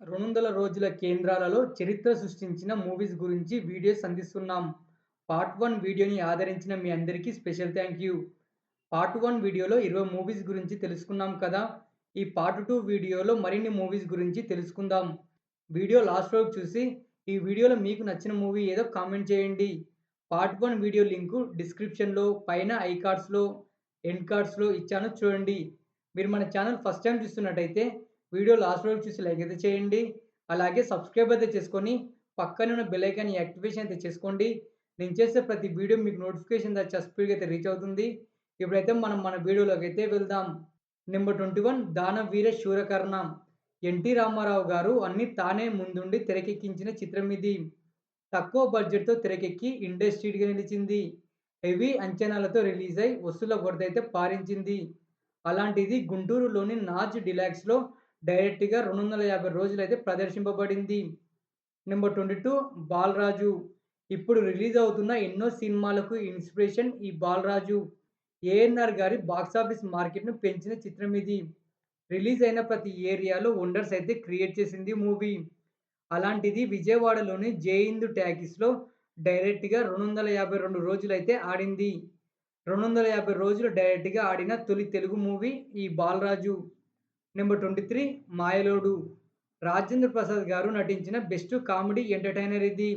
200 రోజుల కేంద్రాలలో చరిత్ర సృష్టించిన మూవీస్ గురించి వీడియోస్ అందిస్తున్నాం. పార్ట్ 1 వీడియోని ఆదరించిన మీ అందరికీ స్పెషల్ థాంక్ యూ. పార్ట్ 1 వీడియోలో 20 మూవీస్ గురించి తెలుసుకున్నాం కదా! ఈ పార్ట్ 2 వీడియోలో మరిన్ని మూవీస్ గురించి తెలుసుకుందాం. వీడియో లాస్ట్ వరకు చూసి, ఈ వీడియోలో మీకు నచ్చిన మూవీ ఏదో కామెంట్ చేయండి. పార్ట్ 1 వీడియో లింకు డిస్క్రిప్షన్‌లో, పైన ఐ కార్డ్స్‌లో, ఎండ్ కార్డ్స్‌లో ఇచ్చాను చూడండి. మీరు మన ఛానల్ ఫస్ట్ టైమ్ చూస్తున్నట్టయితే వీడియో లాస్ట్ వరకు చూసి లైక్ అయితే చేయండి. అలాగే సబ్స్క్రైబ్ అయితే చేసుకొని, పక్కనే ఉన్న బెల్ ఐకాన్ యాక్టివేషన్ అయితే చేసుకోండి. నేను చేసే ప్రతి వీడియో మీకు నోటిఫికేషన్ ద్వారా స్పీడ్‌గా అయితే రీచ్ అవుతుంది. ఇప్పుడైతే మనం మన వీడియోలోకైతే వెళ్దాం. నెంబర్ 21 దానవీర శూరకర్ణ. ఎన్టీ రామారావు గారు అన్నీ తానే ముందుండి తెరకెక్కించిన చిత్రం ఇది. తక్కువ బడ్జెట్‌తో తెరకెక్కి ఇండస్ట్రీ హిట్‌గా నిలిచింది. హెవీ అంచనాలతో రిలీజ్ అయి వసూళ్ల కొరతైతే పారించింది. అలాంటిది గుంటూరులోని నాజ్ డీలక్స్‌లో డైరెక్ట్‌గా 250 రోజులైతే ప్రదర్శింపబడింది. నెంబర్ 22 బాలరాజు. ఇప్పుడు రిలీజ్ అవుతున్న ఎన్నో సినిమాలకు ఇన్స్పిరేషన్ ఈ బాలరాజు. ఏఎన్నార్ గారి బాక్సాఫీస్ మార్కెట్‌ను పెంచిన చిత్రం ఇది. రిలీజ్ అయిన ప్రతి ఏరియాలో వండర్స్ అయితే క్రియేట్ చేసింది మూవీ. అలాంటిది విజయవాడలోని జేయిందు టాకీస్‌లో డైరెక్ట్‌గా 252 రోజులైతే ఆడింది. 250 రోజులు డైరెక్ట్‌గా ఆడిన తొలి తెలుగు మూవీ ఈ 'బాలరాజు'. నెంబర్ 23 మాయలోడు. రాజేంద్ర ప్రసాద్ గారు నటించిన బెస్ట్ కామెడీ ఎంటర్‌టైనర్ ఇది.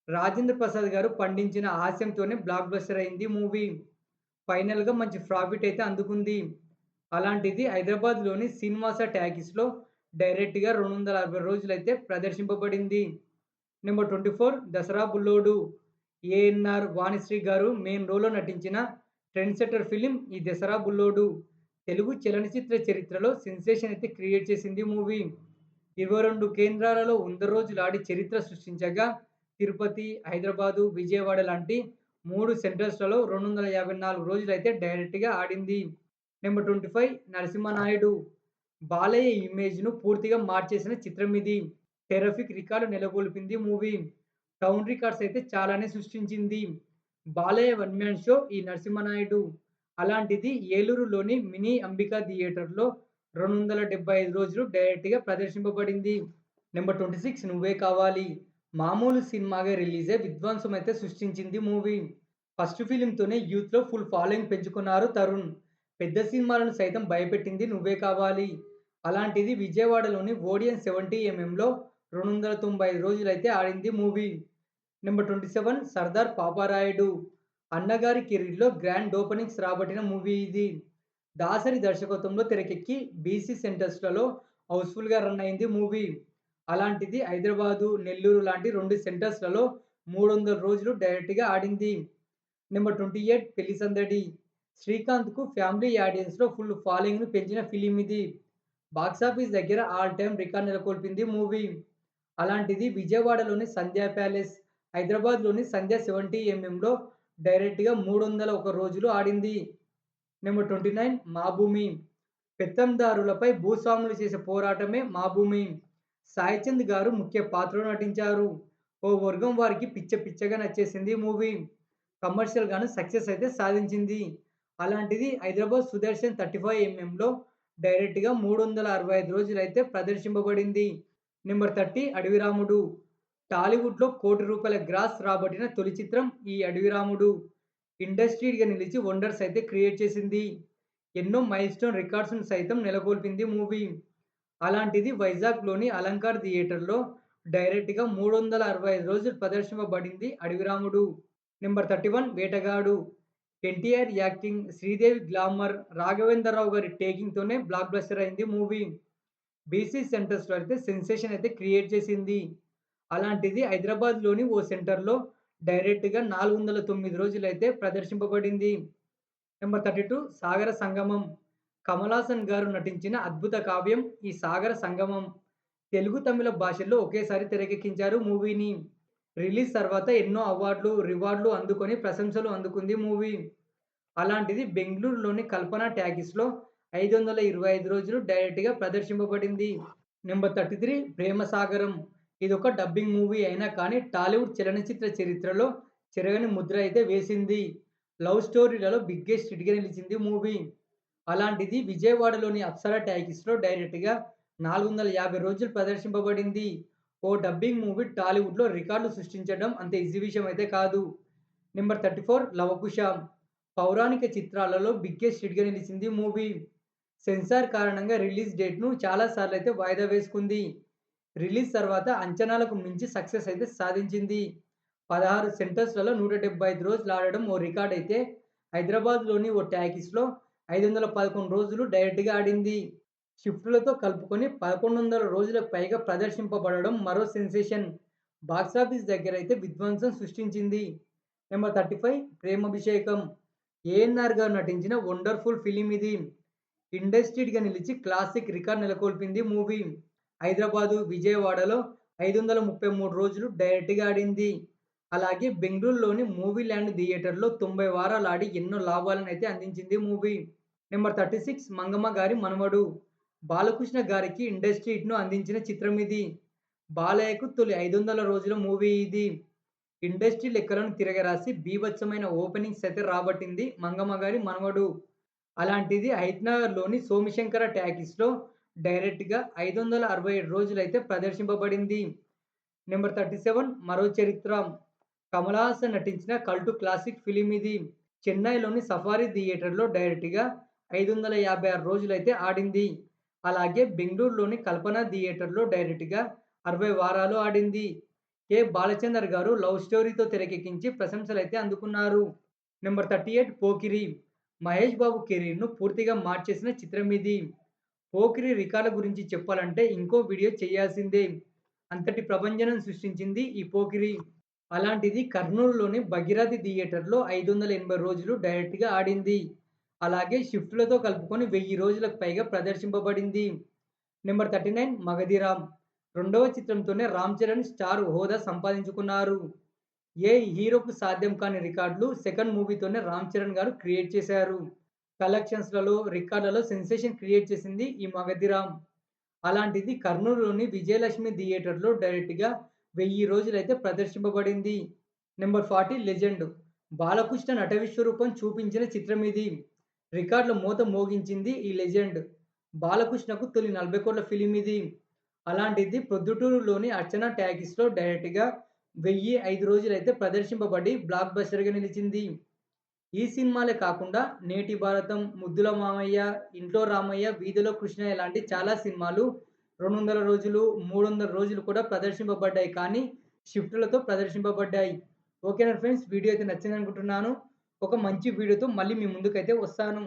రాజేంద్ర ప్రసాద్ గారు పండించిన హాస్యంతోనే బ్లాక్ బస్టర్ అయింది మూవీ. ఫైనల్‌గా మంచి ప్రాఫిట్ అయితే అందుకుంది. అలాంటిది హైదరాబాద్‌లోని శ్రీనివాస టాకీస్‌లో డైరెక్ట్‌గా 260 రోజులైతే ప్రదర్శింపబడింది. నెంబర్ 24 దసరా బుల్లోడు. ఏఎన్నార్, వాణిశ్రీ గారు మెయిన్ రోల్‌లో నటించిన ట్రెండ్ సెట్టర్ ఫిల్మ్ ఈ 'దసరా బుల్లోడు'. తెలుగు చలనచిత్ర చరిత్రలో సెన్సేషన్ అయితే క్రియేట్ చేసింది మూవీ. 22 కేంద్రాలలో 100 రోజులు ఆడి చరిత్ర సృష్టించగా, తిరుపతి, హైదరాబాదు, విజయవాడ లాంటి 3 సెంట్రల్స్‌లలో 254 రోజులైతే డైరెక్ట్‌గా ఆడింది. నెంబర్ 25 నరసింహనాయుడు. బాలయ్య ఇమేజ్‌ను పూర్తిగా మార్చేసిన చిత్రం ఇది. టెర్రఫిక్ రికార్డ్ నెలకొల్పింది మూవీ. టౌన్ రికార్డ్స్ అయితే చాలానే సృష్టించింది. బాలయ్య వన్ మ్యాన్ షో ఈ నరసింహనాయుడు. అలాంటిది ఏలూరులోని మినీ అంబికా థియేటర్‌లో 275 రోజులు డైరెక్ట్‌గా ప్రదర్శింపబడింది. నెంబర్ 26 నువ్వే కావాలి. మామూలు సినిమాగా రిలీజ్ అయ్యి విధ్వంసం అయితే సృష్టించింది మూవీ. ఫస్ట్ ఫిల్మ్‌తోనే యూత్‌లో ఫుల్ ఫాలోయింగ్ పెంచుకున్నారు తరుణ్. పెద్ద సినిమాలను సైతం భయపెట్టింది నువ్వే కావాలి. అలాంటిది విజయవాడలోని ఓడియన్ 70 ఎంఎంలో 295 రోజులైతే ఆడింది మూవీ. నెంబర్ 27 సర్దార్ పాపారాయుడు. అన్నగారి కెరీర్‌లో గ్రాండ్ ఓపెనింగ్స్ రాబట్టిన మూవీ ఇది. దాసరి దర్శకత్వంలో తెరకెక్కి బీసీ సెంటర్స్‌లలో హౌస్‌ఫుల్‌గా రన్ అయింది మూవీ. అలాంటిది హైదరాబాదు, నెల్లూరు లాంటి 2 సెంటర్స్‌లలో 300 రోజులు డైరెక్ట్‌గా ఆడింది. నెంబర్ 28 పెళ్లి సందడి. శ్రీకాంత్‌కు ఫ్యామిలీ ఆడియన్స్‌లో ఫుల్ ఫాలోయింగ్‌ను పెంచిన ఫిల్మ్ ఇది. బాక్సాఫీస్ దగ్గర ఆల్ టైమ్ రికార్డ్ నెలకొల్పింది మూవీ. అలాంటిది విజయవాడలోని సంధ్యా ప్యాలెస్, హైదరాబాద్‌లోని సంధ్య 70 ఎంఎంలో డైరెక్ట్‌గా 301 రోజులు ఆడింది. నెంబర్ 29 మా భూమి. పెత్తందారులపై భూస్వాములు చేసే పోరాటమే మా భూమి. సాయి చంద్ గారు ముఖ్య పాత్రలో నటించారు. ఓ వర్గం వారికి పిచ్చ పిచ్చగా నచ్చేసింది మూవీ. కమర్షియల్‌గాను సక్సెస్ అయితే సాధించింది. అలాంటిది హైదరాబాద్ సుదర్శన్ 35 ఎంఎంలో డైరెక్ట్‌గా 365 రోజులైతే ప్రదర్శింపబడింది. నెంబర్ 30 అడవిరాముడు. టాలీవుడ్‌లో రూ. 1,00,00,000 గ్రాస్ రాబట్టిన తొలి చిత్రం ఈ అడవిరాముడు. ఇండస్ట్రీగా నిలిచి వండర్స్ అయితే క్రియేట్ చేసింది. ఎన్నో మైల్‌స్టోన్ రికార్డ్స్‌ను సైతం నెలకొల్పింది మూవీ. అలాంటిది వైజాగ్‌లోని అలంకార్ థియేటర్‌లో డైరెక్ట్‌గా 365 రోజులు ప్రదర్శింపబడింది 'అడవిరాముడు'. నెంబర్ 31 వేటగాడు. ఎన్టీఆర్ యాక్టింగ్, శ్రీదేవి గ్లామర్, రాఘవేంద్రరావు గారి టేకింగ్‌తోనే బ్లాక్ బస్టర్ అయింది మూవీ. బీసీ సెంటర్స్‌లో అయితే సెన్సేషన్ అయితే క్రియేట్ చేసింది. అలాంటిది హైదరాబాద్‌లోని ఓ సెంటర్‌లో డైరెక్ట్‌గా 409 రోజులైతే ప్రదర్శింపబడింది. నెంబర్ 32 సాగర సంగమం. కమల్ హాసన్ గారు నటించిన అద్భుత కావ్యం ఈ సాగర సంగమం. తెలుగు, తమిళ భాషల్లో ఒకేసారి తెరకెక్కించారు మూవీని. రిలీజ్ తర్వాత ఎన్నో అవార్డులు, రివార్డులు అందుకొని ప్రశంసలు అందుకుంది మూవీ. అలాంటిది బెంగుళూరులోని కల్పన టాకీస్‌లో 525 రోజులు డైరెక్ట్‌గా ప్రదర్శింపబడింది. నెంబర్ 33 ప్రేమసాగరం. ఇదొక డబ్బింగ్ మూవీ అయినా కానీ టాలీవుడ్ చలనచిత్ర చరిత్రలో చెరగని ముద్ర అయితే వేసింది. లవ్ స్టోరీలలో బిగ్గెస్ట్ హిట్‌గా నిలిచింది మూవీ. అలాంటిది విజయవాడలోని అప్సరా టాకీస్‌లో డైరెక్ట్‌గా 450 రోజులు ప్రదర్శింపబడింది. ఓ డబ్బింగ్ మూవీ టాలీవుడ్‌లో రికార్డులు సృష్టించడం అంత ఈజీ విషయం అయితే కాదు. నెంబర్ 34 లవకుశ. పౌరాణిక చిత్రాలలో బిగ్గెస్ట్ హిట్‌గా నిలిచింది మూవీ. సెన్సార్ కారణంగా రిలీజ్ డేట్‌ను చాలా సార్లయితే వాయిదా వేసుకుంది. రిలీజ్ తర్వాత అంచనాలకు మించి సక్సెస్ అయితే సాధించింది. 16 సెంటర్స్‌లలో 175 రోజులు ఆడడం ఓ రికార్డ్ అయితే, హైదరాబాద్‌లోని ఓ టాకీస్‌లో 511 రోజులు డైరెక్ట్‌గా ఆడింది. షిఫ్టులతో కలుపుకొని 1100 రోజులకు పైగా ప్రదర్శింపబడడం మరో సెన్సేషన్. బాక్సాఫీస్ దగ్గరైతే విధ్వంసం సృష్టించింది. నెంబర్ 35 ప్రేమాభిషేకం. ఏఎన్నార్ గారు నటించిన వండర్‌ఫుల్ ఫిల్మ్ ఇది. ఇండస్ట్రీడ్‌గా నిలిచి క్లాసిక్ రికార్డ్ నెలకొల్పింది మూవీ. హైదరాబాదు, విజయవాడలో 533 రోజులు డైరెక్ట్‌గా ఆడింది. అలాగే బెంగుళూరులోని మూవీ ల్యాండ్ థియేటర్‌లో 90 వారాలు ఆడి ఎన్నో లాభాలనైతే అందించింది మూవీ. నెంబర్ 36 మంగమ్మ గారి మనవడు. బాలకృష్ణ గారికి ఇండస్ట్రీ హిట్‌ను అందించిన చిత్రం ఇది. బాలయ్యకు తొలి 500 రోజుల మూవీ ఇది. ఇండస్ట్రీ లెక్కలను తిరగరాసి బీభత్సమైన ఓపెనింగ్స్ అయితే రాబట్టింది మంగమ్మ గారి మనవడు. అలాంటిది హైదరాబాద్‌లోని సోమశంకర టాకీస్‌లో డైరెక్ట్‌గా 567 రోజులైతే ప్రదర్శింపబడింది. నెంబర్ 37 మరో చరిత్ర. కమల్ హాసన్ నటించిన కల్ట్ క్లాసిక్ ఫిల్మ్ ఇది. చెన్నైలోని సఫారీ థియేటర్‌లో డైరెక్ట్‌గా 556 రోజులైతే ఆడింది. అలాగే బెంగుళూరులోని కల్పన థియేటర్‌లో డైరెక్ట్‌గా 60 వారాలు ఆడింది. కె. బాలచందర్ గారు లవ్ స్టోరీతో తెరకెక్కించి ప్రశంసలైతే అందుకున్నారు. నెంబర్ 38 పోకిరి. మహేష్ బాబు కెరీర్‌ను పూర్తిగా మార్చేసిన చిత్రం ఇది. పోకిరి రికార్డుల గురించి చెప్పాలంటే ఇంకో వీడియో చేయాల్సిందే. అంతటి ప్రభంజనం సృష్టించింది ఈ పోకిరి. అలాంటిది కర్నూలులోని భగీరథి థియేటర్‌లో 580 రోజులు డైరెక్ట్‌గా ఆడింది. అలాగే షిఫ్టులతో కలుపుకొని 1000 రోజులకు పైగా ప్రదర్శింపబడింది. నెంబర్ 39 మగధీర. రెండవ చిత్రంతోనే రామ్ చరణ్ స్టార్ హోదా సంపాదించుకున్నారు. ఏ హీరోకు సాధ్యం కాని రికార్డులు సెకండ్ మూవీతోనే రామ్ చరణ్ గారు క్రియేట్ చేశారు. కలెక్షన్స్‌లలో, రికార్డులలో సెన్సేషన్ క్రియేట్ చేసింది ఈ మగధీర. అలాంటిది కర్నూలులోని విజయలక్ష్మి థియేటర్‌లో డైరెక్ట్‌గా 1000 రోజులైతే ప్రదర్శింపబడింది. Number 40 legend. బాలకృష్ణ నట విశ్వరూపం చూపించిన చిత్రం ఇది. రికార్డుల మోత మోగించింది ఈ లెజెండ్. బాలకృష్ణకు తొలి 40 కోట్ల ఫిల్మ్ ఇది. అలాంటిది ప్రొద్దుటూరులోని అర్చన టాకీస్‌లో డైరెక్ట్‌గా 1005 రోజులైతే ప్రదర్శింపబడి బ్లాక్ బస్టర్‌గా నిలిచింది. ఈ సినిమాలే కాకుండా 'నేటి భారతం', 'ముద్దుల మామయ్య', 'ఇంట్లో రామయ్య', 'వీధిలో కృష్ణయ్య' లాంటి చాలా సినిమాలు 200 రోజులు, 300 రోజులు కూడా ప్రదర్శింపబడ్డాయి. కానీ షిఫ్టులతో ప్రదర్శింపబడ్డాయి. ఓకేనా ఫ్రెండ్స్, వీడియో అయితే నచ్చిందనుకుంటున్నాను. ఒక మంచి వీడియోతో మళ్ళీ మీ ముందుకైతే వస్తాను.